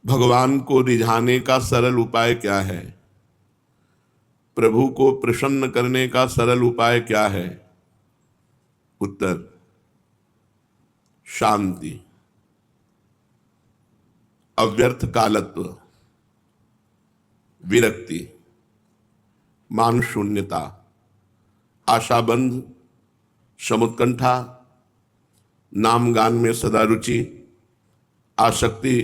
भगवान को रिझाने का सरल उपाय क्या है? प्रभु को प्रसन्न करने का सरल उपाय क्या है? उत्तर, शांति, अव्यर्थ कालत्व, विरक्ति, मान शून्यता, आशाबंध, समुत्कंठा, नाम गान में सदा रुचि, आसक्ति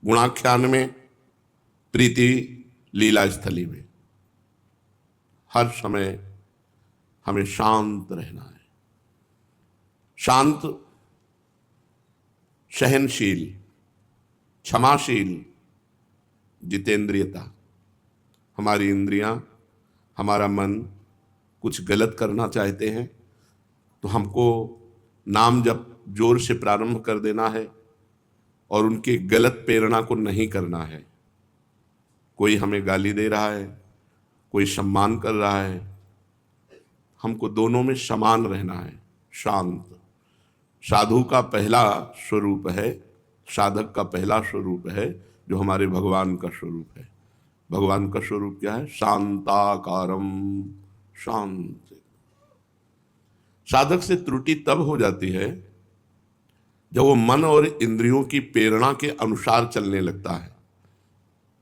गुणाख्यान में, प्रीति लीला स्थली में। हर समय हमें शांत रहना है। शांत, सहनशील, क्षमाशील, जितेंद्रियता। हमारी इंद्रियां, हमारा मन कुछ गलत करना चाहते हैं तो हमको नाम जप जोर से प्रारंभ कर देना है और उनकी गलत प्रेरणा को नहीं करना है। कोई हमें गाली दे रहा है, कोई सम्मान कर रहा है, हमको दोनों में समान रहना है। शांत साधु का पहला स्वरूप है, साधक का पहला स्वरूप है, जो हमारे भगवान का स्वरूप है। भगवान का स्वरूप क्या है? शांताकारम, शांत। साधक से त्रुटि तब हो जाती है जब वो मन और इंद्रियों की प्रेरणा के अनुसार चलने लगता है।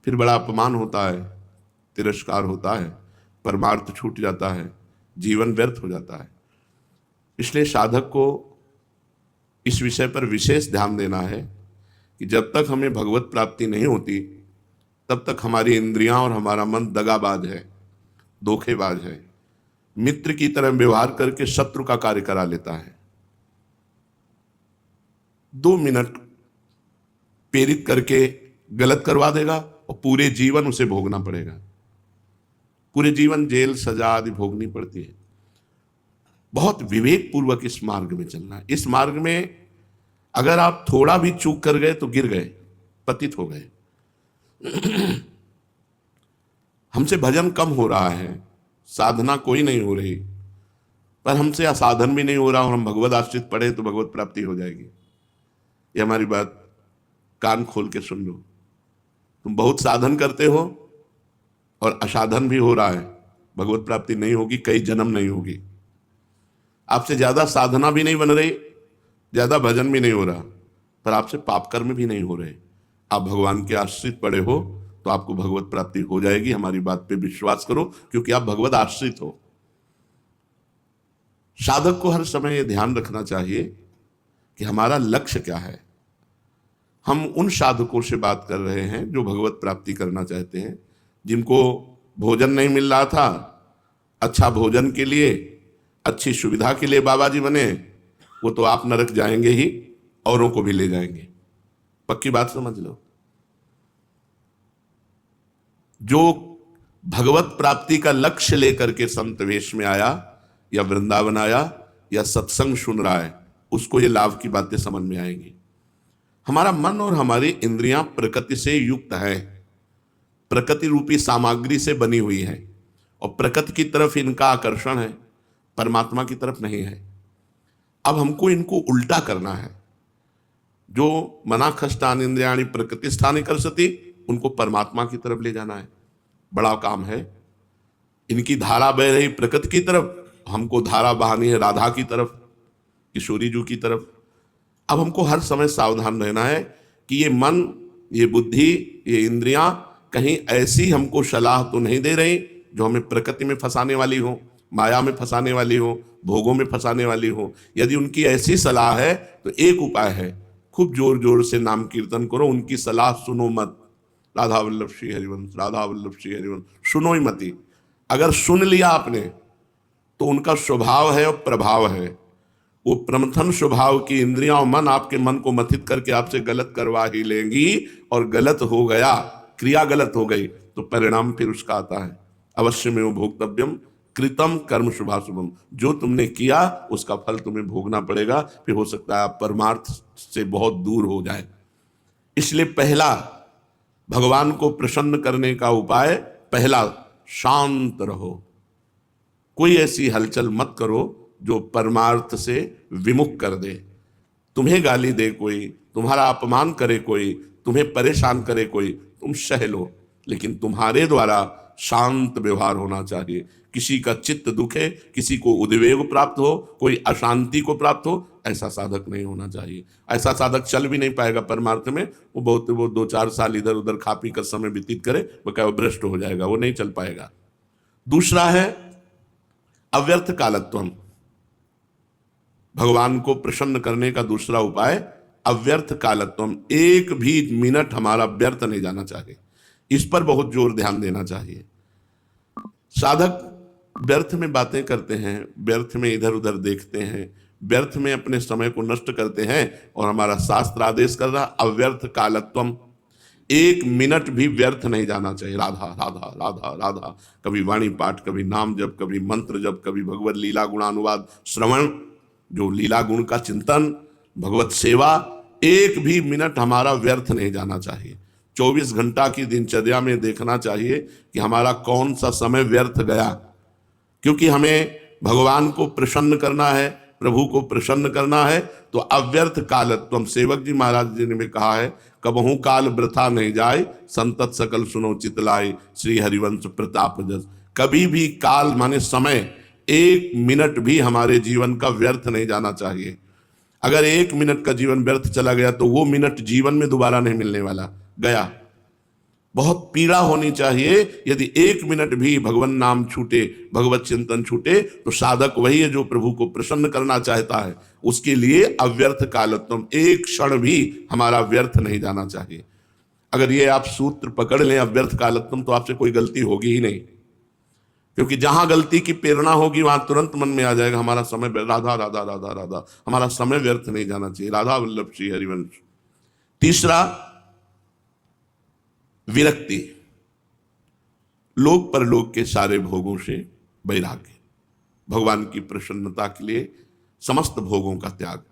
फिर बड़ा अपमान होता है, तिरस्कार होता है, परमार्थ छूट जाता है, जीवन व्यर्थ हो जाता है। इसलिए साधक को इस विषय पर विशेष ध्यान देना है कि जब तक हमें भगवत प्राप्ति नहीं होती तब तक हमारी इंद्रियां और हमारा मन दगाबाज है, धोखेबाज है, मित्र की तरह व्यवहार करके शत्रु का कार्य करा लेता है। 2 मिनट प्रेरित करके गलत करवा देगा और पूरे जीवन उसे भोगना पड़ेगा। पूरे जीवन जेल सजा आदि भोगनी पड़ती है। बहुत विवेक पूर्वक इस मार्ग में चलना है। इस मार्ग में अगर आप थोड़ा भी चूक कर गए तो गिर गए, पतित हो गए। हमसे भजन कम हो रहा है, साधना कोई नहीं हो रही, पर हमसे असाधन भी नहीं हो रहा और हम भगवत आश्रित पड़े तो भगवत प्राप्ति हो जाएगी। ये हमारी बात कान खोल के सुन लो। तुम बहुत साधन करते हो और असाधन भी हो रहा है, भगवत प्राप्ति नहीं होगी, कई जन्म नहीं होगी। आपसे ज्यादा साधना भी नहीं बन रही, ज्यादा भजन भी नहीं हो रहा, पर आपसे पाप कर्म भी नहीं हो रहे। आप भगवान के आश्रित पड़े हो तो आपको भगवत प्राप्ति हो जाएगी। हमारी बात पे विश्वास करो, क्योंकि आप भगवत आश्रित हो। साधक को हर समय यह ध्यान रखना चाहिए कि हमारा लक्ष्य क्या है। हम उन साधकों से बात कर रहे हैं जो भगवत प्राप्ति करना चाहते हैं, जिनको भोजन नहीं मिल रहा था, अच्छा भोजन के लिए, अच्छी सुविधा के लिए बाबा जी बने, वो तो आप नरक जाएंगे ही, औरों को भी ले जाएंगे। पक्की बात समझ लो। जो भगवत प्राप्ति का लक्ष्य लेकर के संत वेश में आया या वृंदावन आया या सत्संग सुन रहा है, उसको ये लाभ की बातें समझ में आएंगी। हमारा मन और हमारी इंद्रियां प्रकृति से युक्त है, प्रकृति रूपी सामग्री से बनी हुई है और प्रकृति की तरफ इनका आकर्षण है, परमात्मा की तरफ नहीं है। अब हमको इनको उल्टा करना है। जो मनाखष्टान इंद्रियाणि प्रकृति स्थाने कर सती, उनको परमात्मा की तरफ ले जाना है। बड़ा काम है। इनकी धारा बह रही प्रकृति की तरफ, हमको धारा बहानी है राधा की तरफ, किशोरी जी की तरफ। अब हमको हर समय सावधान रहना है कि ये मन, ये बुद्धि, ये इंद्रियां कहीं ऐसी हमको सलाह तो नहीं दे रही जो हमें प्रकृति में फंसाने वाली हो, माया में फंसाने वाली हो, भोगों में फंसाने वाली हो। यदि उनकी ऐसी सलाह है तो एक उपाय है, खूब जोर जोर से नाम कीर्तन करो, उनकी सलाह सुनो मत। राधा वल्लभ श्री हरिवंश, राधा वल्लभ श्री हरिवंश, सुनो ही मती। अगर सुन लिया आपने तो उनका स्वभाव है और प्रभाव है। वो प्रमथन स्वभाव की इंद्रियां और मन आपके मन को मथित करके आपसे गलत करवा ही लेंगी, और गलत हो गया, क्रिया गलत हो गई तो परिणाम फिर उसका आता है। अवश्य में वो भोक्तव्यम कृतम कर्म शुभाशुभम। जो तुमने किया उसका फल तुम्हें भोगना पड़ेगा। फिर हो सकता है आप परमार्थ से बहुत दूर हो जाए। इसलिए पहला भगवान को प्रसन्न करने का उपाय, पहला शांत रहो। कोई ऐसी हलचल मत करो जो परमार्थ से विमुख कर दे। तुम्हें गाली दे कोई, तुम्हारा अपमान करे कोई, तुम्हें परेशान करे कोई, तुम सह लो, लेकिन तुम्हारे द्वारा शांत व्यवहार होना चाहिए। किसी का चित्त दुखे, किसी को उद्वेग प्राप्त हो, कोई अशांति को प्राप्त हो, ऐसा साधक नहीं होना चाहिए। ऐसा साधक चल भी नहीं पाएगा परमार्थ में। वो 2-4 साल इधर उधर खा पी कर समय व्यतीत करे, वो क्या भ्रष्ट हो जाएगा, वो नहीं चल पाएगा। दूसरा है अव्यर्थ कालत्वम। भगवान को प्रसन्न करने का दूसरा उपाय अव्यर्थ कालत्वम। एक भी मिनट हमारा व्यर्थ नहीं जाना चाहिए, इस पर बहुत जोर ध्यान देना चाहिए। साधक व्यर्थ में बातें करते हैं, व्यर्थ में इधर उधर देखते हैं, व्यर्थ में अपने समय को नष्ट करते हैं, और हमारा शास्त्र आदेश कर रहा अव्यर्थ कालत्वम। एक मिनट भी व्यर्थ नहीं जाना चाहिए। राधा राधा राधा राधा, कभी वाणी पाठ, कभी नाम जप, कभी मंत्र जप, कभी भगवत लीला गुणानुवाद श्रवण, जो लीला गुण का चिंतन, भगवत सेवा, एक भी मिनट हमारा व्यर्थ नहीं जाना चाहिए। 24 घंटा की दिनचर्या में देखना चाहिए कि हमारा कौन सा समय व्यर्थ गया, क्योंकि हमें भगवान को प्रसन्न करना है, प्रभु को प्रसन्न करना है। तो अव्यर्थ कालत्वम, सेवक जी महाराज जी ने कहा है, कबहू काल वृथा नहीं जाए, संतत सकल सुनो चितलाए, श्री हरिवंश प्रताप जस। कभी भी काल माने समय, एक मिनट भी हमारे जीवन का व्यर्थ नहीं जाना चाहिए। अगर एक मिनट का जीवन व्यर्थ चला गया तो वो मिनट जीवन में दोबारा नहीं मिलने वाला, गया। बहुत पीड़ा होनी चाहिए यदि एक मिनट भी भगवान नाम छूटे, भगवत चिंतन छूटे। तो साधक वही है जो प्रभु को प्रसन्न करना चाहता है। उसके लिए अव्यर्थ कालत्वम, एक क्षण भी हमारा व्यर्थ नहीं जाना चाहिए। अगर ये आप सूत्र पकड़ लें अव्यर्थ कालत्वम, तो आपसे कोई गलती होगी ही नहीं, क्योंकि जहां गलती की प्रेरणा होगी वहां तुरंत मन में आ जाएगा हमारा समय राधा राधा राधा राधा, हमारा समय व्यर्थ नहीं जाना चाहिए। राधा वल्लभ श्री हरिवंश। तीसरा विरक्ति, लोक परलोक के सारे भोगों से वैराग्य। भगवान की प्रसन्नता के लिए समस्त भोगों का त्याग,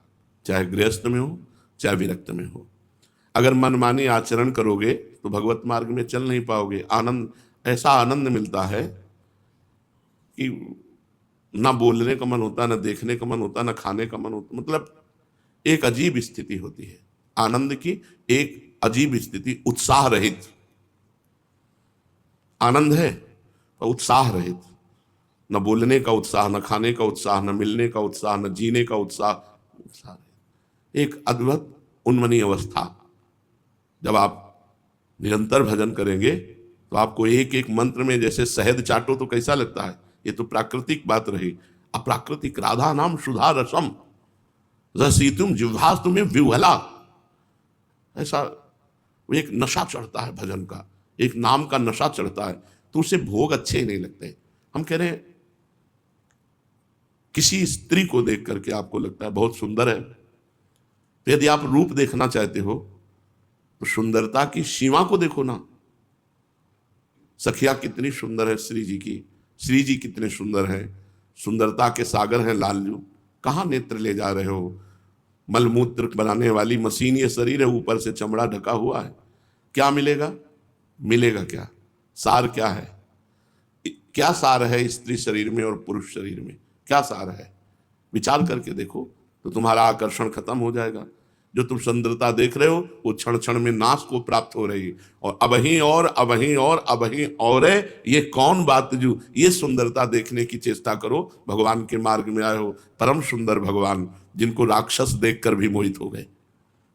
चाहे गृहस्थ में हो चाहे विरक्त में हो। अगर मनमानी आचरण करोगे तो भगवत मार्ग में चल नहीं पाओगे। आनंद, ऐसा आनंद मिलता है कि ना बोलने का मन होता, ना देखने का मन होता, ना खाने का मन होता। मतलब एक अजीब स्थिति होती है आनंद की, एक अजीब स्थिति, उत्साह रहित आनंद है और उत्साह रहित। न बोलने का उत्साह, न खाने का उत्साह, न मिलने का उत्साह, न जीने का उत्साह रहित। एक अद्भुत उन्मनी अवस्था। जब आप निरंतर भजन करेंगे तो आपको एक एक मंत्र में जैसे शहद चाटो तो कैसा लगता है। ये तो प्राकृतिक बात रही। अप्राकृतिक, राधा नाम सुधा रसम रसीतुम जिह्वास तुम्हें विह्वला, ऐसा एक नशा चढ़ता है भजन का, एक नाम का नशा चढ़ता है। तो उसे भोग अच्छे ही नहीं लगते। हम कह रहे हैं किसी स्त्री को देख करके आपको लगता है बहुत सुंदर है, तो यदि आप रूप देखना चाहते हो तो सुंदरता की सीमा को देखो ना। सखिया कितनी सुंदर है श्री जी की, श्री जी कितने सुंदर हैं, सुंदरता के सागर हैं लालजू। कहाँ नेत्र ले जा रहे हो? मलमूत्र बनाने वाली मशीन ये शरीर है, ऊपर से चमड़ा ढका हुआ है। क्या मिलेगा? मिलेगा क्या? सार क्या है? क्या सार है स्त्री शरीर में और पुरुष शरीर में? क्या सार है? विचार करके देखो तो तुम्हारा आकर्षण खत्म हो जाएगा। जो तुम सुंदरता देख रहे हो वो क्षण क्षण में नाश को प्राप्त हो रही, और अबहीं और अबहीं और अबहीं और है। ये कौन बात जो ये सुंदरता देखने की चेष्टा करो। भगवान के मार्ग में आए हो, परम सुंदर भगवान जिनको राक्षस देखकर भी मोहित हो गए,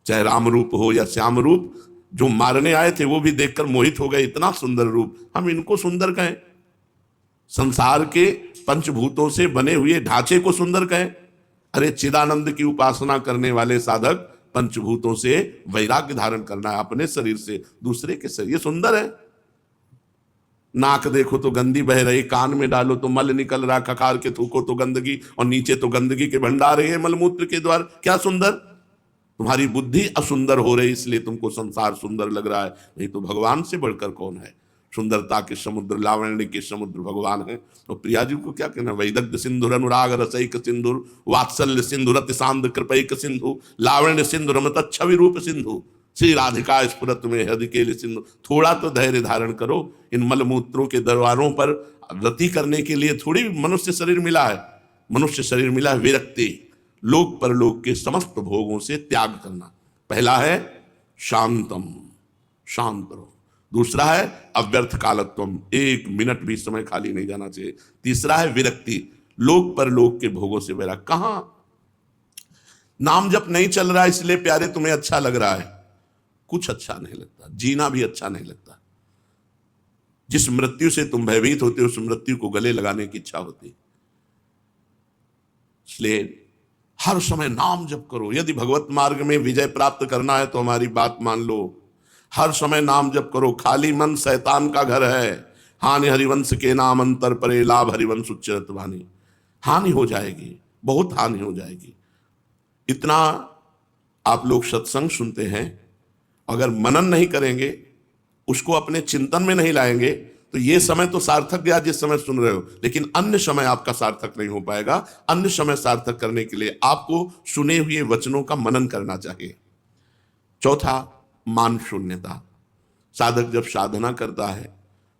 चाहे राम रूप हो या श्याम रूप, जो मारने आए थे वो भी देखकर मोहित हो गए। इतना सुंदर रूप, हम इनको सुंदर कहें? संसार के पंचभूतों से बने हुए ढांचे को सुंदर कहें? अरे चिदानंद की उपासना करने वाले साधक पंचभूतों से वैराग्य धारण करना है, अपने शरीर से दूसरे के शरीर। ये सुंदर है। नाक देखो तो गंदी बह रही, कान में डालो तो मल निकल रहा, ककार के थूको तो गंदगी, और नीचे तो गंदगी के भंडार है मलमूत्र के द्वार। क्या सुंदर? तुम्हारी बुद्धि असुंदर हो रही, इसलिए तुमको संसार सुंदर लग रहा है। नहीं तो भगवान से बढ़कर कौन है? सुंदरता के समुद्र, लावण्य के समुद्र भगवान है। तो प्रिया जी को क्या कहना? वैदग्ध सिंधुर अनुराग रसैक सिंधुर, वात्सल्य सिंधु रति सांद कृपैक सिंधु, लावण्य सिंधु रमत छवि रूप सिंधु, श्री राधिका स्फुरत में हृदय के सिंधु। थोड़ा तो धैर्य धारण करो। इन मलमूत्रों के दरबारों पर रति करने के लिए थोड़ी मनुष्य शरीर मिला है। मनुष्य शरीर मिला है विरक्ति, लोक परलोक के समस्त भोगों से त्याग करना। पहला है शांतम, शांत रहो। दूसरा है अव्यर्थ कालत्वम, 1 मिनट भी समय खाली नहीं जाना चाहिए। तीसरा है विरक्ति, लोक पर लोक के भोगों से वैराग। कहां नाम जप नहीं चल रहा है इसलिए प्यारे तुम्हें अच्छा लग रहा है, कुछ अच्छा नहीं लगता, जीना भी अच्छा नहीं लगता। जिस मृत्यु से तुम भयभीत होते हो उस मृत्यु को गले लगाने की इच्छा होती। इसलिए हर समय नाम जप करो। यदि भगवत मार्ग में विजय प्राप्त करना है तो हमारी बात मान लो, हर समय नाम जप करो। खाली मन शैतान का घर है। हानि हरिवंश के नाम अंतर परे, लाभ हरिवंश उच्चरत वाणी। हानि हो जाएगी, बहुत हानि हो जाएगी। इतना आप लोग सत्संग सुनते हैं, अगर मनन नहीं करेंगे, उसको अपने चिंतन में नहीं लाएंगे, तो ये समय तो सार्थक गया जिस समय सुन रहे हो, लेकिन अन्य समय आपका सार्थक नहीं हो पाएगा। अन्य समय सार्थक करने के लिए आपको सुने हुए वचनों का मनन करना चाहिए। चौथा, मान शून्यता। साधक जब साधना करता है,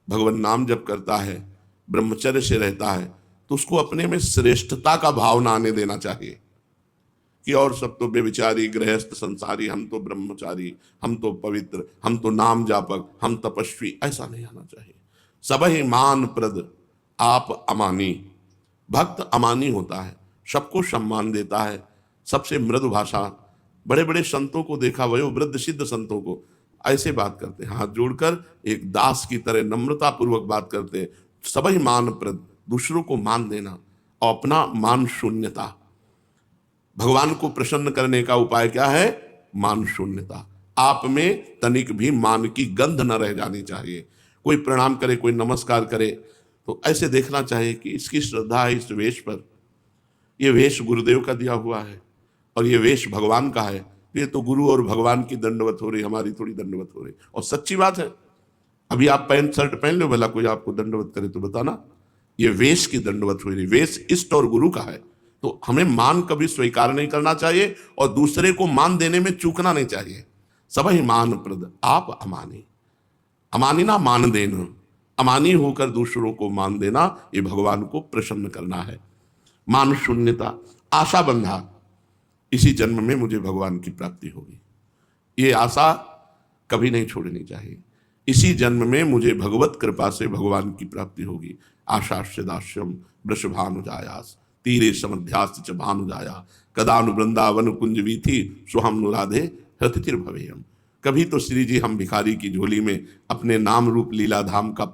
भगवान नाम जप करता है, ब्रह्मचर्य से रहता है, तो उसको अपने में श्रेष्ठता का भाव ना आने देना चाहिए कि और सब तो बेविचारी गृहस्थ संसारी, हम तो ब्रह्मचारी, हम तो पवित्र, हम तो नाम जापक, हम तपस्वी। ऐसा नहीं आना चाहिए। सब ही मान प्रद आप अमानी। भक्त अमानी होता है, सबको सम्मान देता है, सबसे मृदु भाषा। बड़े बड़े संतों को देखा, वयोवृद्ध सिद्ध संतों को ऐसे बात करते हैं, हाथ जोड़कर एक दास की तरह नम्रता पूर्वक बात करते हैं। सब ही मान प्रद, दूसरों को मान देना और अपना मान शून्यता। भगवान को प्रसन्न करने का उपाय क्या है? मान शून्यता। आप में तनिक भी मान की गंध न रह जानी चाहिए। कोई प्रणाम करे, कोई नमस्कार करे, तो ऐसे देखना चाहिए कि इसकी श्रद्धा है इस वेश पर, ये वेश गुरुदेव का दिया हुआ है और ये वेश भगवान का है, ये तो गुरु और भगवान की दंडवत हो रही, हमारी थोड़ी दंडवत हो रही। और सच्ची बात है, अभी आप पैंट शर्ट पहन लो, भला कोई आपको दंडवत करे तो बताना। ये वेश की दंडवत हो रही, वेश इष्ट और गुरु का है। तो हमें मान कभी स्वीकार नहीं करना चाहिए और दूसरे को मान देने में चूकना नहीं चाहिए। सब ही मान प्रद आप अमानी। अमानी ना मान देना, अमानी होकर दूसरों को मान देना, ये भगवान को प्रसन्न करना है। मान शून्यता, आशा बंधा, इसी जन्म में मुझे भगवान की प्राप्ति होगी, ये आशा कभी नहीं छोड़नी चाहिए। इसी जन्म में मुझे भगवत कृपा से भगवान की प्राप्ति होगी। आशास्य दास्यम वृषभानुजायास तीरे समध्यास्त च भानुजाया कदानु वृंदावन कुंज वीथी स्वहम नुराधे हृतिचिर भवेयम। कभी तो श्री जी हम भिखारी की झोली में अपने नाम रूप लीला धाम का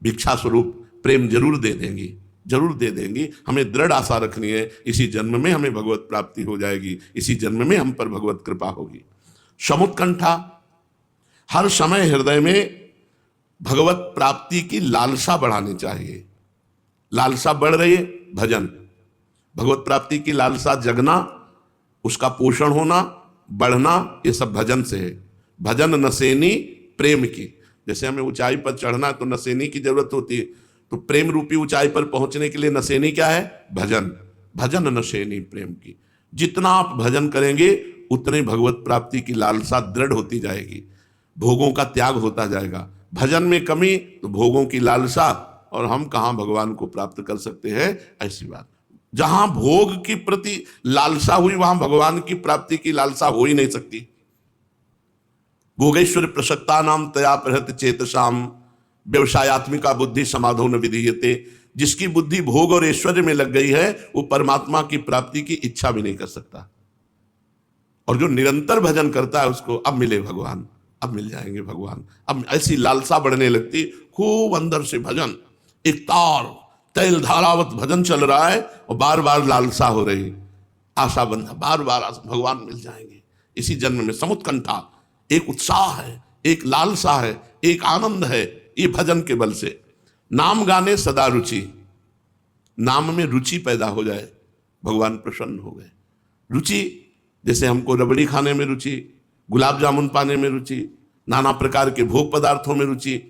भिक्षा स्वरूप प्रेम जरूर दे देंगी, जरूर दे देंगी। हमें दृढ़ आशा रखनी है, इसी जन्म में हमें भगवत प्राप्ति हो जाएगी, इसी जन्म में हम पर भगवत कृपा होगी। समुत्कंठा, हर समय हृदय में भगवत प्राप्ति की लालसा बढ़ानी चाहिए। लालसा बढ़ रही है, भजन, भगवत प्राप्ति की लालसा जगना, उसका पोषण होना, बढ़ना, ये सब भजन से है। भजन नसेनी प्रेम की। जैसे हमें ऊंचाई पर चढ़ना है तो नसेनी की जरूरत होती है, तो प्रेम रूपी ऊंचाई पर पहुंचने के लिए नसेनी क्या है? भजन। भजन नसेनी प्रेम की। जितना आप भजन करेंगे उतने भगवत प्राप्ति की लालसा दृढ़ होती जाएगी, भोगों का त्याग होता जाएगा। भजन में कमी तो भोगों की लालसा, और हम कहां भगवान को प्राप्त कर सकते हैं? ऐसी बात। जहां भोग की प्रति लालसा हुई वहां भगवान की प्राप्ति की लालसा हो ही नहीं सकती। भोगेश्वर प्रसक्ता नाम तया प्रहत चेतसाम व्यवसायत्मिका बुद्धि समाधो न विधीयते। जिसकी बुद्धि भोग और ऐश्वर्य में लग गई है वो परमात्मा की प्राप्ति की इच्छा भी नहीं कर सकता। और जो निरंतर भजन करता है उसको अब मिले भगवान, अब मिल जाएंगे भगवान, अब ऐसी लालसा बढ़ने लगती। खूब अंदर से भजन, एक तार तैल धारावत भजन चल रहा है और बार बार लालसा हो रही, आशा बंधा, बार बार भगवान मिल जाएंगे इसी जन्म में। समुत्कंठा, एक उत्साह है, एक लालसा है, एक आनंद है, ये भजन के बल से। नाम गाने सदा रुचि, नाम में रुचि पैदा हो जाए, भगवान प्रसन्न हो गए। रुचि, जैसे हमको रबड़ी खाने में रुचि, गुलाब जामुन पाने में रुचि, नाना प्रकार के भोग पदार्थों में रुचि,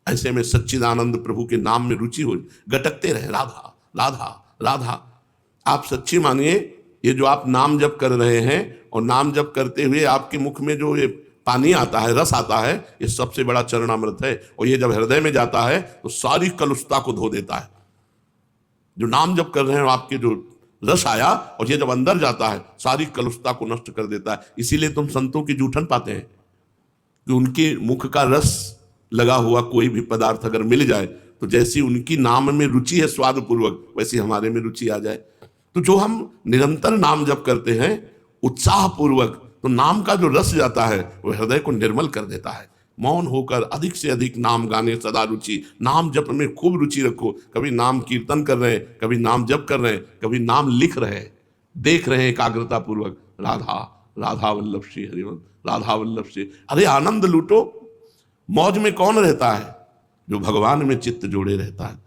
ऐसे में सच्चिदानंद प्रभु के नाम में रुचि हो, गटकते रहे राधा राधा राधा। आप सच्ची मानिए, ये जो आप नाम जप कर रहे हैं और नाम जप करते हुए आपके मुख में जो ये पानी आता है, रस आता है, ये सबसे बड़ा चरणामृत है। और ये जब हृदय में जाता है तो सारी कलुषता को धो देता है। जो नाम जप कर रहे हैं आपके जो रस आया, और ये जब अंदर जाता है सारी कलुषता को नष्ट कर देता है। इसीलिए तुम संतों की जूठन पाते हैं। कि उनके मुख का रस लगा हुआ कोई भी पदार्थ अगर मिल जाए तो जैसी उनकी नाम में रुचि है स्वाद पूर्वक, वैसी हमारे में रुचि आ जाए। तो जो हम निरंतर नाम जप करते हैं उत्साह पूर्वक, तो नाम का जो रस जाता है वो हृदय को निर्मल कर देता है। मौन होकर अधिक से अधिक नाम गाने सदा रुचि, नाम जप में खूब रुचि रखो। कभी नाम कीर्तन कर रहे हैं, कभी नाम जप कर रहे हैं, कभी नाम लिख रहे हैं, देख रहे हैं एकाग्रता पूर्वक, राधा राधा वल्लभ श्री हरिवंश, राधा वल्लभ श्री। अरे आनंद लूटो। मौज में कौन रहता है? जो भगवान में चित्त जोड़े रहता है।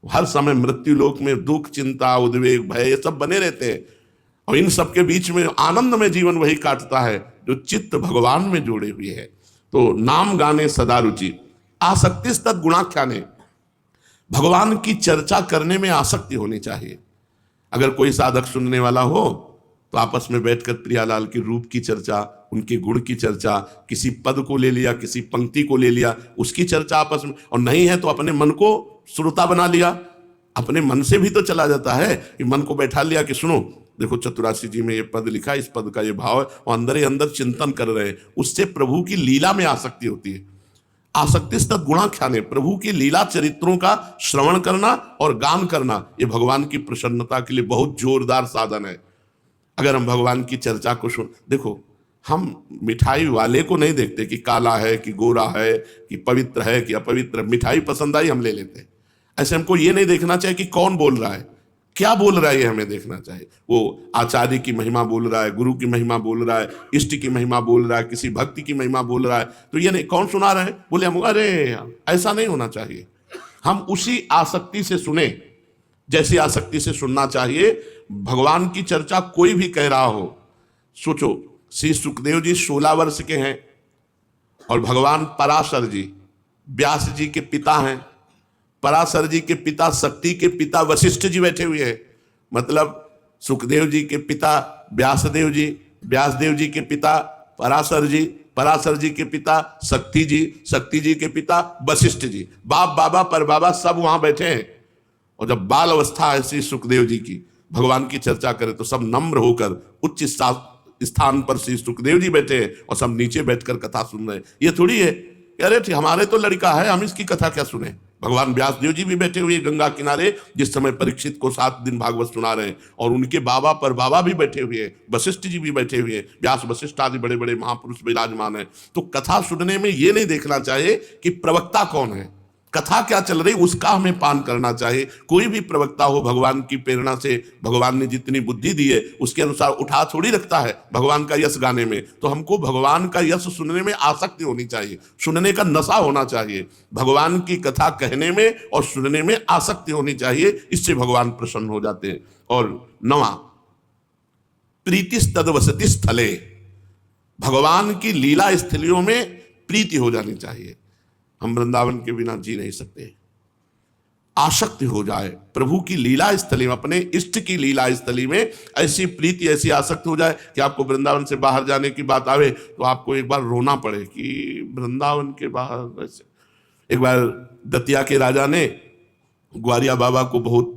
हर समय मृत्यु लोक में दुख, चिंता, उद्वेग, भय, ये सब बने रहते हैं, और इन सब के बीच में आनंद में जीवन वही काटता है जो चित्त भगवान में जोड़े हुए है। तो नाम गाने सदा रुचि, आसक्ति तत् गुणाख्याने, भगवान की चर्चा करने में आसक्ति होनी चाहिए। अगर कोई साधक सुनने वाला हो तो आपस में बैठकर प्रियालाल के रूप की चर्चा, उनके गुण की चर्चा, किसी पद को ले लिया, किसी पंक्ति को ले लिया, उसकी चर्चा आपस में, और नहीं है तो अपने मन को श्रोता बना लिया। अपने मन से भी तो चला जाता है कि मन को बैठा लिया कि सुनो देखो चतुरासी जी में ये पद लिखा है, इस पद का ये भाव है, और अंदर ही अंदर चिंतन कर रहे हैं। उससे प्रभु की लीला में आसक्ति होती है। आसक्ति तत् गुणाख्याने, प्रभु की लीला चरित्रों का श्रवण करना और गान करना, ये भगवान की प्रसन्नता के लिए बहुत जोरदार साधन है। अगर हम भगवान की चर्चा को सुन, देखो हम मिठाई वाले को नहीं देखते कि काला है कि गोरा है कि पवित्र है कि अपवित्र। मिठाई पसंद आई हम ले लेते हैं। ऐसे हमको ये नहीं देखना चाहिए कि कौन बोल रहा है, क्या बोल रहा है, ये हमें देखना चाहिए। वो आचार्य की महिमा बोल रहा है, गुरु की महिमा बोल रहा है, इष्ट की महिमा बोल रहा है, किसी भक्ति की महिमा बोल रहा है, तो ये नहीं कौन सुना रहा है, बोले हम अरे ऐसा नहीं होना चाहिए। हम उसी आसक्ति से सुने जैसी आसक्ति से सुनना चाहिए। भगवान की चर्चा कोई भी कह रहा हो, सोचो श्री सुखदेव जी 16 वर्ष के हैं और भगवान पराशर जी व्यास जी के पिता हैं। पराशर जी के पिता शक्ति के पिता वशिष्ठ जी बैठे हुए हैं। मतलब सुखदेव जी के पिता व्यासदेव जी, व्यासदेव जी के पिता पराशर जी, पराशर जी के पिता शक्ति जी के पिता वशिष्ठ जी, बाप बाबा पर बाबा सब वहां बैठे हैं। और जब बाल अवस्था है श्री सुखदेव जी की, भगवान की चर्चा करे तो सब नम्र होकर उच्च स्थान पर श्री सुखदेव जी बैठे हैं और सब नीचे बैठकर कथा सुन रहे हैं। ये थोड़ी है कि अरे हमारे तो लड़का है, हम इसकी कथा क्या सुने। भगवान व्यासदेव जी भी बैठे हुए गंगा किनारे, जिस समय परीक्षित को 7 दिन भागवत सुना रहे हैं, और उनके बाबा पर बाबा भी बैठे हुए हैं, वशिष्ठ जी भी बैठे हुए हैं, व्यास वशिष्ठ आदि बड़े बड़े महापुरुष विराजमान है। तो कथा सुनने में ये नहीं देखना चाहिए कि प्रवक्ता कौन है, कथा क्या चल रही, उसका हमें पान करना चाहिए। कोई भी प्रवक्ता हो, भगवान की प्रेरणा से भगवान ने जितनी बुद्धि दी है उसके अनुसार उठा थोड़ी रखता है भगवान का यश गाने में। तो हमको भगवान का यश सुनने में आसक्ति होनी चाहिए, सुनने का नशा होना चाहिए। भगवान की कथा कहने में और सुनने में आसक्ति होनी चाहिए, इससे भगवान प्रसन्न हो जाते हैं। और 9वां, प्रीतिस्तद्वसति स्थले, भगवान की लीला स्थलियों में प्रीति हो जानी चाहिए। हम वृंदावन के बिना जी नहीं सकते। आसक्ति हो जाए प्रभु की लीला स्थली में, अपने इष्ट की लीला स्थली में ऐसी प्रीति, ऐसी आसक्ति हो जाए कि आपको वृंदावन से बाहर जाने की बात आवे तो आपको एक बार रोना पड़े कि वृंदावन के बाहर। ऐसे एक बार दतिया के राजा ने ग्वारिया बाबा को बहुत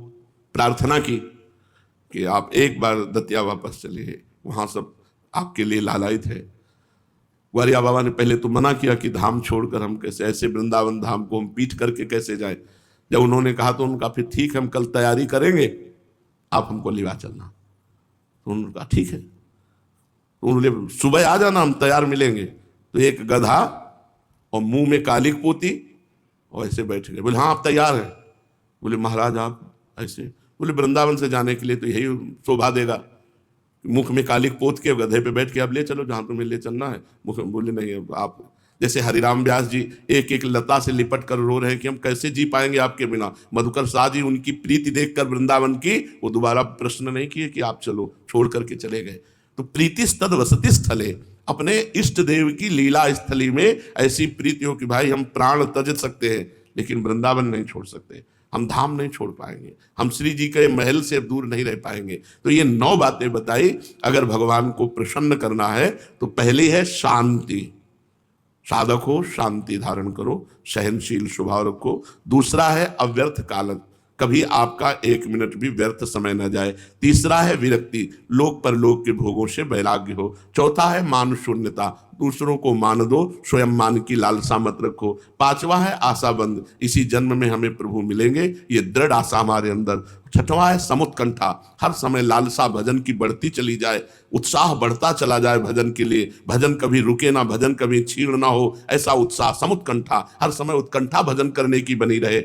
प्रार्थना की कि आप एक बार दतिया वापस चलिए, वहाँ सब आपके लिए लालायित है। ग्वारिया बाबा ने पहले तो मना किया कि धाम छोड़कर हम कैसे, ऐसे वृंदावन धाम को हम पीठ करके कैसे जाए। जब उन्होंने कहा तो उनका फिर ठीक है, हम कल तैयारी करेंगे, आप हमको लिवा चलना। तो उन्होंने कहा ठीक है। तो उन्होंने सुबह आ जाना, हम तैयार मिलेंगे। तो एक गधा और मुंह में कालिक पोती और ऐसे बैठ गए। बोले हाँ आप तैयार हैं? बोले महाराज आप ऐसे। बोले वृंदावन से जाने के लिए तो यही शोभा देगा, मुख में कालिक पोत के गधे पे बैठ के आप ले चलो जहां तुम्हें ले चलना है। मुख में बोले नहीं आप, जैसे हरिराम व्यास जी एक एक लता से लिपट कर रो रहे हैं कि हम कैसे जी पाएंगे आपके बिना। मधुकर शाह जी उनकी प्रीति देखकर वृंदावन की, वो दोबारा प्रश्न नहीं किए कि आप चलो, छोड़ करके चले गए। तो प्रीतिस्तद वसति स्थले, अपने इष्ट देव की लीला स्थली में ऐसी प्रीति हो कि भाई हम प्राण त्यज सकते हैं लेकिन वृंदावन नहीं छोड़ सकते, हम धाम नहीं छोड़ पाएंगे, हम श्री जी के महल से दूर नहीं रह पाएंगे। तो ये 9 बातें बताई। अगर भगवान को प्रसन्न करना है तो पहली है शांति, साधक हो शांति धारण करो, सहनशील स्वभाव रखो। दूसरा है अव्यर्थ कभी आपका 1 मिनट भी व्यर्थ समय न जाए। तीसरा है विरक्ति, लोक परलोक के भोगों से वैराग्य हो। चौथा है मान शून्यता, दूसरों को मान दो, स्वयं मान की लालसा मत रखो। पांचवा है आशाबंद, इसी जन्म में हमें प्रभु मिलेंगे, ये दृढ़ आशा हमारे अंदर। छठवां है समुत्कंठा, हर समय लालसा भजन की बढ़ती चली जाए, उत्साह बढ़ता चला जाए भजन के लिए, भजन कभी रुके ना, भजन कभी क्षीण ना हो, ऐसा उत्साह। समुत्कंठा, हर समय उत्कंठा भजन करने की बनी रहे।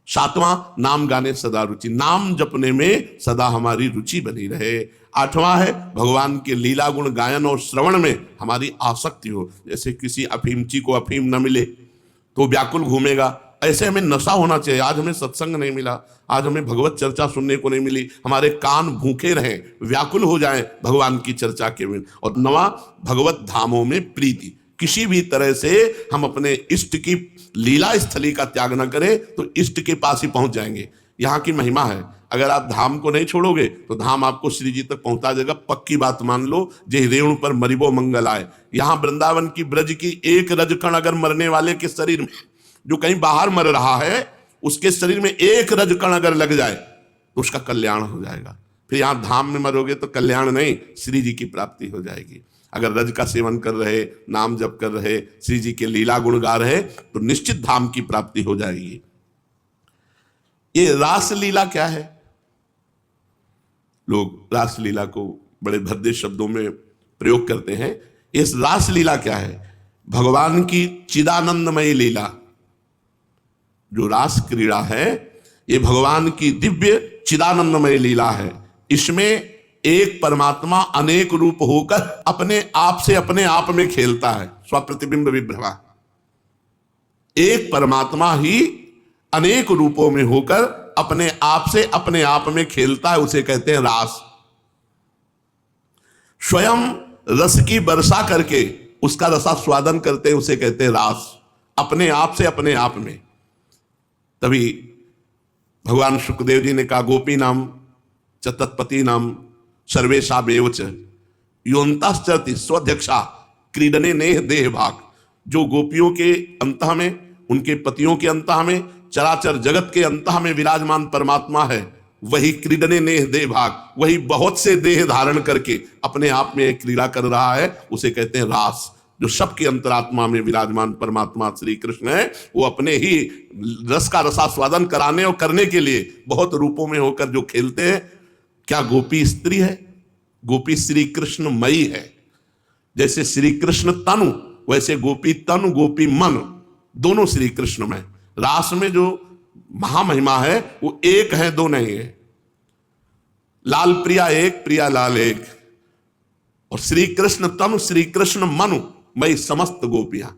सातवां नाम गाने सदा रुचि, नाम जपने में सदा हमारी रुचि बनी रहे। आठवां है भगवान के लीला गुण गायन और श्रवण में हमारी आसक्ति हो। जैसे किसी अफीमची को अफीम न मिले तो व्याकुल घूमेगा, ऐसे हमें नशा होना चाहिए। आज हमें सत्संग नहीं मिला, आज हमें भगवत चर्चा सुनने को नहीं मिली, हमारे कान भूखे रहें, व्याकुल हो जाएं भगवान की चर्चा के में। और नवा भगवत धामों में प्रीति, किसी भी तरह से हम अपने इष्ट की लीला स्थली का त्याग न करें तो इष्ट के पास ही पहुंच जाएंगे। यहाँ की महिमा है, अगर आप धाम को नहीं छोड़ोगे तो धाम आपको श्री जी तक पहुंचा देगा, पक्की बात मान लो। जे रेणु पर मरिबो मंगल आए, यहाँ वृंदावन की ब्रज की एक रजकण अगर मरने वाले के शरीर में, जो कहीं बाहर मर रहा है, उसके शरीर में एक रजकण अगर लग जाए तो उसका कल्याण हो जाएगा। फिर यहाँ धाम में मरोगे तो कल्याण नहीं, श्री जी की प्राप्ति हो जाएगी। अगर रज का सेवन कर रहे, नाम जप कर रहे, श्री जी के लीला गुण गा रहे, तो निश्चित धाम की प्राप्ति हो जाएगी। ये रास लीला क्या है? लोग रास लीला को बड़े भद्दे शब्दों में प्रयोग करते हैं। इस रास लीला क्या है? भगवान की चिदानंदमयी लीला। जो रास क्रीड़ा है ये भगवान की दिव्य चिदानंदमय लीला है। इसमें एक परमात्मा अनेक रूप होकर अपने आप से अपने आप में खेलता है, स्वप्रतिबिंब विभ्रमा। एक परमात्मा ही अनेक रूपों में होकर अपने आप से अपने आप में खेलता है, उसे कहते हैं रास। स्वयं रस की वर्षा करके उसका रसास्वादन करते हैं, उसे कहते हैं रास, अपने आप से अपने आप में। तभी भगवान शुकदेव जी ने कहा, गोपी नाम च तत्पति नाम सर्वेशा बेवच योन्ताश्चरति स्वध्यक्षा क्रीडने नेह देह भाग। जो गोपियों के अंतः में, उनके पतियों के अंतः में, चराचर जगत के अंतः में विराजमान परमात्मा है, वही क्रीडने नेह देह भाग, वही बहुत से देह धारण करके अपने आप में क्रीड़ा कर रहा है, उसे कहते हैं रास। जो सबके अंतरात्मा में विराजमान परमात्मा श्री कृष्ण है, वो अपने ही रस का रसास्वादन कराने और करने के लिए बहुत रूपों में होकर जो खेलते हैं। क्या गोपी स्त्री है? गोपी श्री कृष्ण मई है। जैसे श्री कृष्ण तनु, वैसे गोपी तनु गोपी मन, दोनों श्री कृष्ण में। रास में जो महामहिमा है वो एक है, दो नहीं है। लाल प्रिया एक, प्रिया लाल एक। और श्री कृष्ण तनु श्री कृष्ण मनु मई समस्त गोपियां।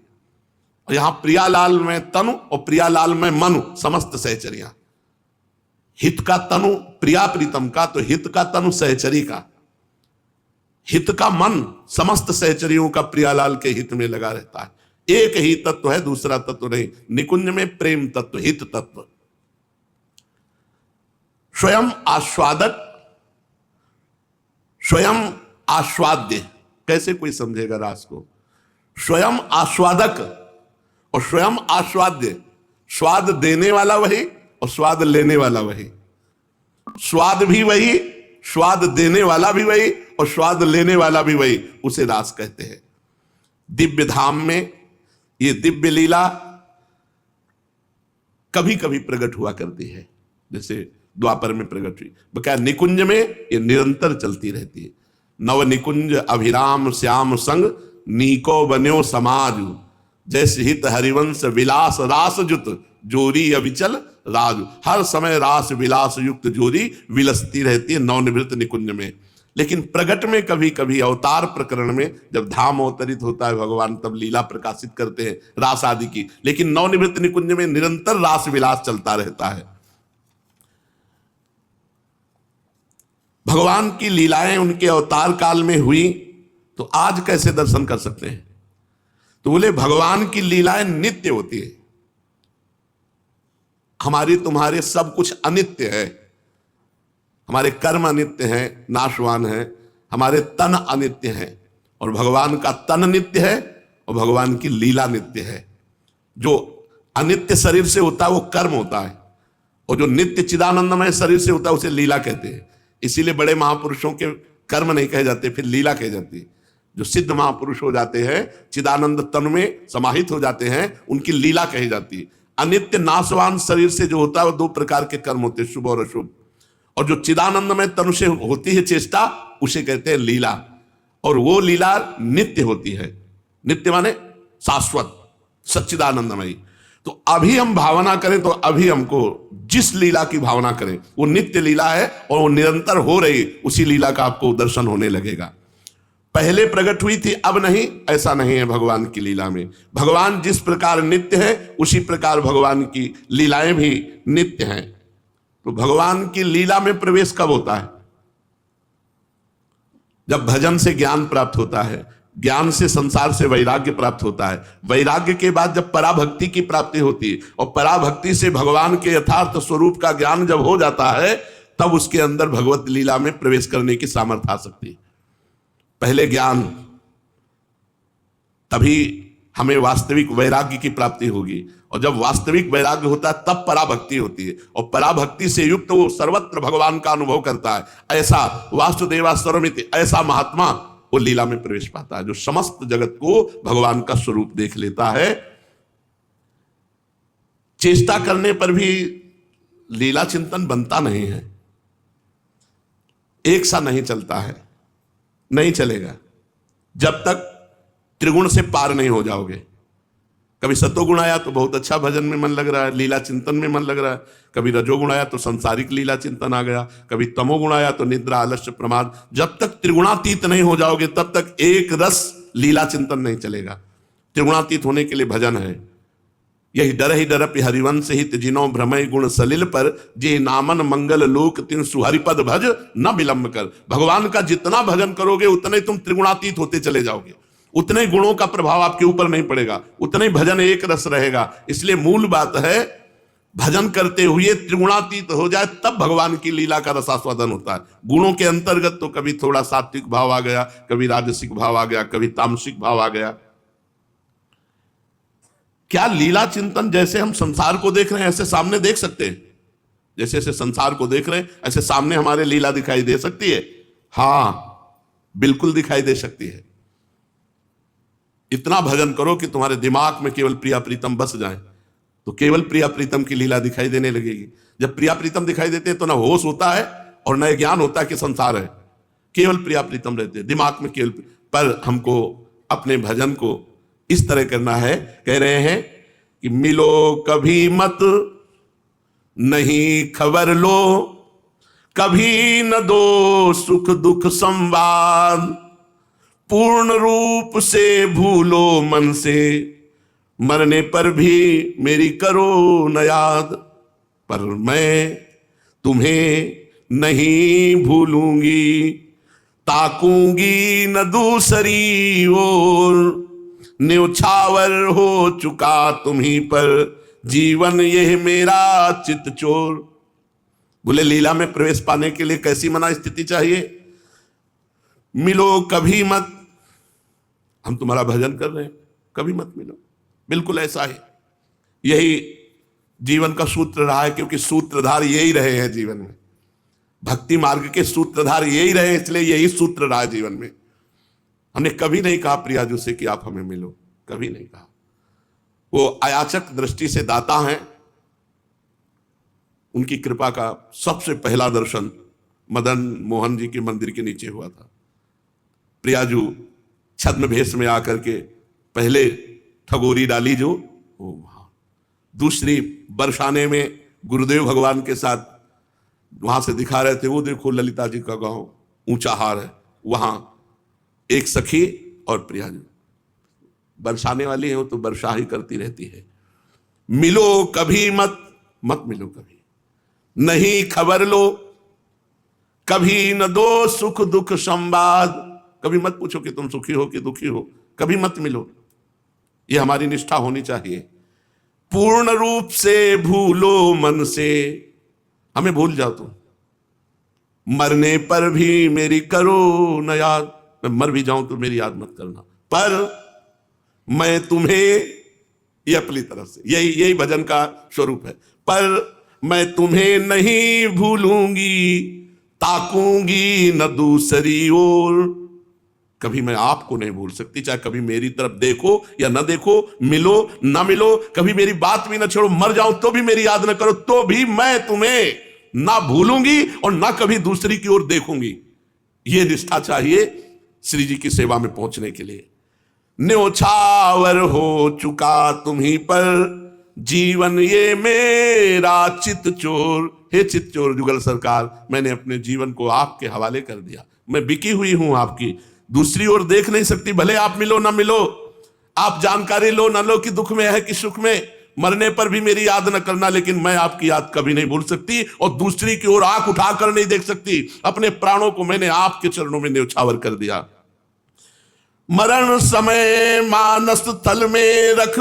और यहां प्रियालाल में तनु और प्रियालाल में मनु समस्त सहचरियां। हित का तनु प्रिया प्रीतम का, तो हित का तनु सहचरी का, हित का मन समस्त सहचरियों का प्रियालाल के हित में लगा रहता है। एक ही तत्व है, दूसरा तत्व नहीं। निकुंज में प्रेम तत्व, हित तत्व। स्वयं आस्वादक, स्वयं आस्वाद्य। कैसे कोई समझेगा रास को? स्वयं आस्वादक और स्वयं आस्वाद्य। स्वाद देने वाला वही और स्वाद लेने वाला वही। स्वाद भी वही, स्वाद देने वाला भी वही और स्वाद लेने वाला भी वही, उसे रास कहते हैं। दिव्य धाम में ये दिव्य लीला कभी कभी प्रकट हुआ करती है, जैसे द्वापर में प्रकट हुई। बकाया निकुंज में ये निरंतर चलती रहती है। नव निकुंज अभिराम श्याम संग नीको बन्यो समाज, जैसे हित हरिवंश विलास रास जुत जोरी अविचल राज। हर समय रास विलास युक्त जोरी विलसती रहती है नवनिवृत्त निकुंज में। लेकिन प्रगट में कभी कभी अवतार प्रकरण में जब धाम अवतरित होता है भगवान, तब लीला प्रकाशित करते हैं रास आदि की। लेकिन नवनिवृत्त निकुंज में निरंतर रास विलास चलता रहता है। भगवान की लीलाएं उनके अवतार काल में हुई तो आज कैसे दर्शन कर सकते हैं? तो बोले भगवान की लीलाएं नित्य होती है, हमारी तुम्हारे सब कुछ अनित्य है। हमारे कर्म अनित्य हैं, नाशवान है, हमारे तन अनित्य हैं, और भगवान का तन नित्य है और भगवान की लीला नित्य है। जो अनित्य शरीर से होता है वो कर्म होता है, और जो नित्य चिदानंदमय शरीर से होता है उसे लीला कहते हैं। इसीलिए बड़े महापुरुषों के कर्म नहीं कहे जाते, फिर लीला कहे जाती है। जो सिद्ध महापुरुष हो जाते हैं, चिदानंद तन में समाहित हो जाते हैं, उनकी लीला कही जाती है। अनित्य नाशवान शरीर से जो होता है वो दो प्रकार के कर्म होते हैं, शुभ और अशुभ। और जो चिदानंदमय तनु से होती है चेष्टा, उसे कहते हैं लीला। और वो लीला नित्य होती है। नित्य माने शाश्वत, सच्चिदानंदमयी। तो अभी हम भावना करें तो अभी हमको जिस लीला की भावना करें वो नित्य लीला है और वो निरंतर हो रही, उसी लीला का आपको दर्शन होने लगेगा। पहले प्रकट हुई थी अब नहीं, ऐसा नहीं है भगवान की लीला में। भगवान जिस प्रकार नित्य है उसी प्रकार भगवान की लीलाएं भी नित्य हैं। तो भगवान की लीला में प्रवेश कब होता है? जब भजन से ज्ञान प्राप्त होता है, ज्ञान से संसार से वैराग्य प्राप्त होता है, वैराग्य के बाद जब पराभक्ति की प्राप्ति होती है और पराभक्ति से भगवान के यथार्थ स्वरूप का ज्ञान जब हो जाता है, तब उसके अंदर भगवत लीला में प्रवेश करने की सामर्थ्य आ सकती है। पहले ज्ञान, तभी हमें वास्तविक वैराग्य की प्राप्ति होगी। और जब वास्तविक वैराग्य होता है तब पराभक्ति होती है, और पराभक्ति से युक्त वो सर्वत्र भगवान का अनुभव करता है। ऐसा वासुदेवा सर्वमिति, ऐसा महात्मा वो लीला में प्रवेश पाता है, जो समस्त जगत को भगवान का स्वरूप देख लेता है। चेष्टा करने पर भी लीला चिंतन बनता नहीं है, एक सा नहीं चलता है, नहीं चलेगा जब तक त्रिगुण से पार नहीं हो जाओगे। कभी सतोगुण आया तो बहुत अच्छा भजन में मन लग रहा है, लीला चिंतन में मन लग रहा है। कभी रजोगुण आया तो संसारिक लीला चिंतन आ गया। कभी तमोगुण आया तो निद्रा, आलस्य, प्रमाद। जब तक त्रिगुणातीत नहीं हो जाओगे तब तक एक रस लीला चिंतन नहीं चलेगा। त्रिगुणातीत होने के लिए भजन है। यही डर ही डरपि हरिवंश हित जिनो भ्रमय गुण सलिल पर, जे नामन मंगल लोक तिन सुहरिपद भज न विलंब कर। भगवान का जितना भजन करोगे उतने तुम त्रिगुणातीत होते चले जाओगे, उतने गुणों का प्रभाव आपके ऊपर नहीं पड़ेगा, उतने भजन एक रस रहेगा। इसलिए मूल बात है भजन करते हुए त्रिगुणातीत हो जाए तब भगवान की लीला का रसास्वादन होता है। गुणों के अंतर्गत तो कभी थोड़ा सात्विक भाव आ गया, कभी राजसिक भाव आ गया, कभी तामसिक भाव आ गया। क्या लीला चिंतन जैसे हम संसार को देख रहे हैं ऐसे सामने देख सकते हैं? जैसे जैसे संसार को देख रहे हैं ऐसे सामने हमारे लीला दिखाई दे सकती है? हाँ, बिल्कुल दिखाई दे सकती है। इतना भजन करो कि तुम्हारे दिमाग में केवल प्रिया प्रीतम बस जाए, तो केवल प्रिया प्रीतम की लीला दिखाई देने लगेगी। जब प्रिया प्रीतम दिखाई देते हैं तो ना होश होता है और न ज्ञान होता है कि संसार है, केवल प्रिया प्रीतम रहते हैं दिमाग में केवल। पर हमको अपने भजन को इस तरह करना है, कह रहे हैं कि मिलो कभी मत नहीं खबर लो, कभी न दो सुख दुख संवाद, पूर्ण रूप से भूलो मन से, मरने पर भी मेरी करो न याद, पर मैं तुम्हें नहीं भूलूंगी, ताकूंगी न दूसरी ओर, न्योछावर हो चुका तुम्हीं पर, जीवन यह मेरा चित चोर। बोले लीला में प्रवेश पाने के लिए कैसी मना स्थिति चाहिए? मिलो कभी मत, हम तुम्हारा भजन कर रहे हैं, कभी मत मिलो। बिल्कुल ऐसा ही, यही जीवन का सूत्र रहा है, क्योंकि सूत्रधार यही रहे हैं जीवन में। भक्ति मार्ग के सूत्रधार यही रहे, इसलिए यही सूत्र रहा है जीवन में। हमने कभी नहीं कहा प्रियाजू से कि आप हमें मिलो, कभी नहीं कहा। वो अयाचक दृष्टि से दाता हैं, उनकी कृपा का सबसे पहला दर्शन मदन मोहन जी के मंदिर के नीचे हुआ था। प्रियाजू छद्म भेष में आकर के पहले ठगोरी डाली जो, दूसरी बरसाने में गुरुदेव भगवान के साथ वहां से दिखा रहे थे, वो देखो ललिता जी का गांव ऊंचा हार है, वहां एक सखी और प्रियाजू बरसाने वाली है, वो तो वर्षा ही करती रहती है। मिलो कभी मत, मत मिलो कभी, नहीं खबर लो, कभी न दो सुख दुख संवाद, कभी मत पूछो कि तुम सुखी हो कि दुखी हो, कभी मत मिलो। ये हमारी निष्ठा होनी चाहिए। पूर्ण रूप से भूलो मन से, हमें भूल जाओ तुम, मरने पर भी मेरी करो न याद, मैं मर भी जाऊं तो मेरी याद मत करना, पर मैं तुम्हें, ये अपनी तरफ से, यही भजन का स्वरूप है, पर मैं तुम्हें नहीं भूलूंगी, ताकूंगी न दूसरी ओर। कभी मैं आपको नहीं भूल सकती, चाहे कभी मेरी तरफ देखो या ना देखो, मिलो ना मिलो, कभी मेरी बात भी ना छोड़ो, मर जाऊं तो भी मेरी याद ना करो, तो भी मैं तुम्हें ना भूलूंगी और ना कभी दूसरी की ओर देखूंगी। यह निष्ठा चाहिए श्री जी की सेवा में पहुंचने के लिए। न्योछावर हो चुका तुम्हीं पर, जीवन ये मेरा चित चोर। हे चित चोर जुगल सरकार, मैंने अपने जीवन को आपके हवाले कर दिया, मैं बिकी हुई हूं आपकी, दूसरी ओर देख नहीं सकती। भले आप मिलो ना मिलो, आप जानकारी लो ना लो कि दुख में है कि सुख में, मरने पर भी मेरी याद न करना, लेकिन मैं आपकी याद कभी नहीं भूल सकती और दूसरी की ओर आंख उठाकर नहीं देख सकती। अपने प्राणों को मैंने आपके चरणों में न्यौछावर कर दिया। मरण समय मानस तल में रख,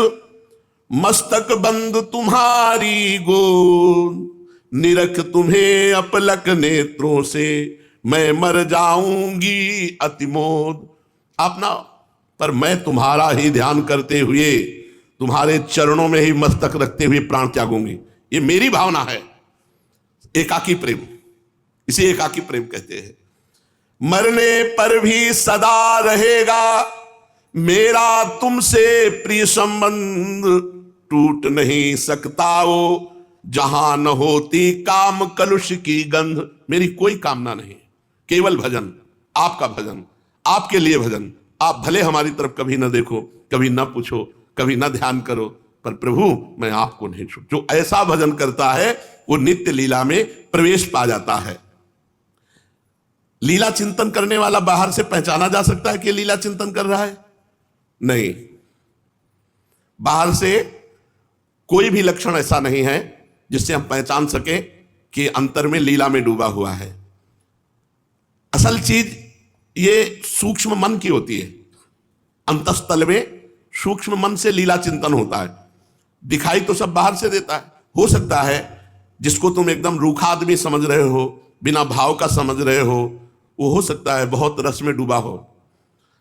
मस्तक बंद तुम्हारी गोद, निरख तुम्हें अपलक नेत्रों से, मैं मर जाऊंगी अतिमोद। आप ना, पर मैं तुम्हारा ही ध्यान करते हुए, तुम्हारे चरणों में ही मस्तक रखते हुए प्राण त्यागूंगी। ये मेरी भावना है, एकाकी प्रेम, इसे एकाकी प्रेम कहते हैं। मरने पर भी सदा रहेगा मेरा तुमसे प्रिय संबंध, टूट नहीं सकता वो जहां न होती काम कलुष की गंध। मेरी कोई कामना नहीं, केवल भजन, आपका भजन, आपके लिए भजन। आप भले हमारी तरफ कभी ना देखो, कभी ना पूछो, कभी ना ध्यान करो, पर प्रभु मैं आपको नहीं छूट। जो ऐसा भजन करता है वो नित्य लीला में प्रवेश पा जाता है। लीला चिंतन करने वाला बाहर से पहचाना जा सकता है कि लीला चिंतन कर रहा है? नहीं, बाहर से कोई भी लक्षण ऐसा नहीं है जिससे हम पहचान सके कि अंतर में लीला में डूबा हुआ है। असल चीज ये सूक्ष्म मन की होती है। अंतस्तल में सूक्ष्म मन से लीला चिंतन होता है। दिखाई तो सब बाहर से देता है। हो सकता है जिसको तुम एकदम रूखा आदमी समझ रहे हो, बिना भाव का समझ रहे हो, वो हो सकता है बहुत रस में डूबा हो,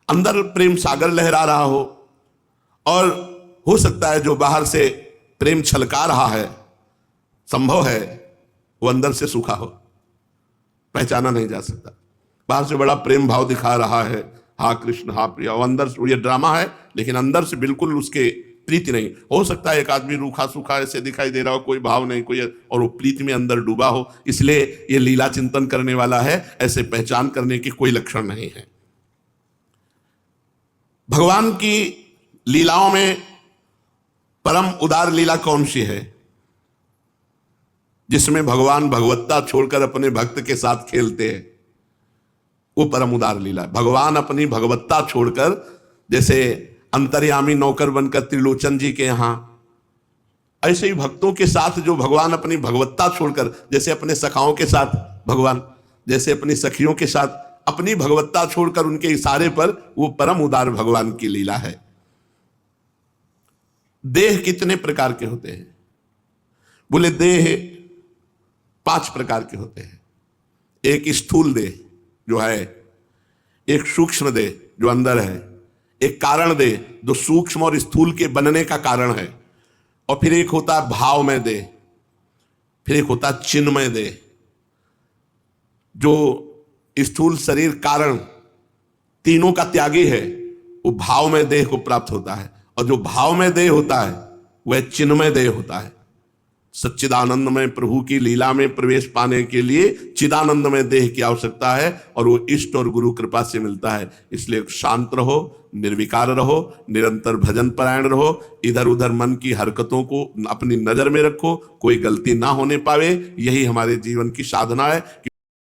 अंदर प्रेम सागर लहरा रहा हो। और हो सकता है जो बाहर से प्रेम छलका रहा है, संभव है वो अंदर से सूखा हो, पहचाना नहीं जा सकता। बाहर से बड़ा प्रेम भाव दिखा रहा है, हा कृष्ण हा प्रिया, वो अंदर से ये ड्रामा है, लेकिन अंदर से बिल्कुल उसके प्रीति नहीं। हो सकता है एक आदमी रूखा सूखा ऐसे दिखाई दे रहा हो, कोई भाव नहीं, कोई, और वो प्रीति में अंदर डूबा हो। इसलिए ये लीला चिंतन करने वाला है, ऐसे पहचान करने की कोई लक्षण नहीं है। भगवान की लीलाओं में परम उदार लीला कौन सी है? जिसमें भगवान भगवत्ता छोड़कर अपने भक्त के साथ खेलते हैं, वो परम उदार लीला है। भगवान अपनी भगवत्ता छोड़कर, जैसे अंतर्यामी नौकर बनकर त्रिलोचन जी के यहां, ऐसे ही भक्तों के साथ जो भगवान अपनी भगवत्ता छोड़कर, जैसे अपने सखाओं के साथ भगवान, जैसे अपनी सखियों के साथ अपनी भगवत्ता छोड़कर उनके इशारे पर, वो परम उदार भगवान की लीला है। देह कितने प्रकार के होते हैं? बोले देह 5 प्रकार के होते हैं। एक स्थूल देह जो है, एक सूक्ष्म देह जो अंदर है, एक कारण देह जो सूक्ष्म और स्थूल के बनने का कारण है, और फिर एक होता है भावमय देह, फिर एक होता है चिन्मय देह। जो स्थूल शरीर कारण तीनों का त्यागी है, वो भावमय देह को प्राप्त होता है, और जो भावमय देह होता है वह चिन्मय देह होता है। सच्चिदानंदमय प्रभु की लीला में प्रवेश पाने के लिए चिदानंदमय देह की आवश्यकता है, और वो इष्ट और गुरु कृपा से मिलता है। इसलिए शांत रहो, निर्विकार रहो, निरंतर भजन परायण रहो, इधर उधर मन की हरकतों को अपनी नजर में रखो, कोई गलती ना होने पावे। यही हमारे जीवन की साधना है।